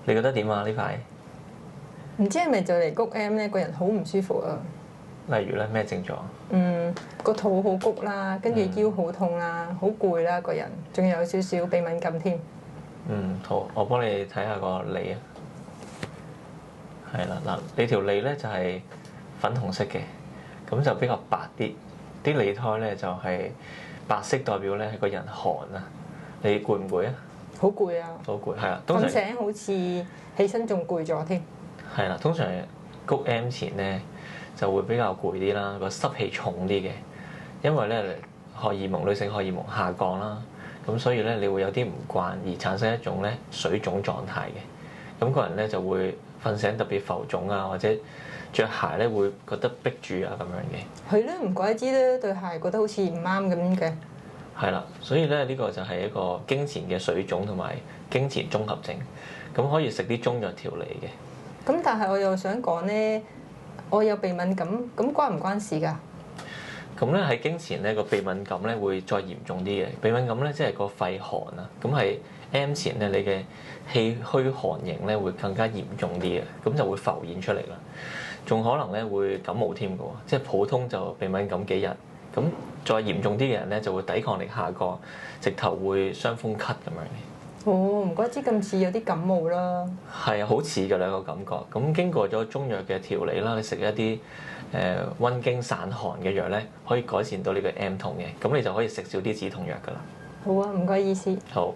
你覺得點啊？呢排唔知係咪就嚟谷 M 咧？個人好唔舒服啊！例如咧咩症狀？個肚好谷啦，跟住腰好痛啦，好攰啦，個人仲有少少鼻敏感添。好，我幫你睇下個脷啊。係啦，嗱，你條脷咧就係粉紅色嘅，咁就比較白啲。啲脷苔咧就係白色，代表咧係個人寒啊。你攰唔攰啊？好攰啊！好攰，係啦。通常瞓醒好似起身仲攰咗添。係啦，通常谷 M 前咧就會比較攰啲啦，個濕氣重啲嘅，因為咧女性荷爾蒙下降啦，咁所以咧你會有啲唔慣而產生一種咧水腫狀態嘅，咁個人咧就會瞓醒特別浮腫啊，或者着鞋咧會覺得逼住啊咁樣嘅。係咧，唔怪之咧對鞋覺得好似唔啱咁嘅。係啦，所以咧呢個就係一個經前嘅水腫同埋經前綜合症，咁可以食啲中藥調理嘅。咁但係我又想講咧，我有鼻敏感，咁關唔關事㗎？咁咧喺經前咧個鼻敏感咧會再嚴重啲嘅，鼻敏感咧即係個肺寒啊，咁喺 M 前咧你嘅氣虛寒型咧會更加嚴重啲嘅，咁就會浮現出嚟啦，仲可能咧會感冒添嘅喎，即係普通就鼻敏感幾日，咁再嚴重啲嘅人咧就會抵抗力下降，直頭會傷風咳咁樣嘅。哦，唔怪之咁似有啲感冒啦。係啊，好似嘅兩個感覺。咁經過咗中藥嘅調理啦，你食一啲溫經散寒嘅藥咧，可以改善到你嘅 M 痛嘅。咁你就可以食少啲止痛藥噶啦。好啊，唔該意思。好。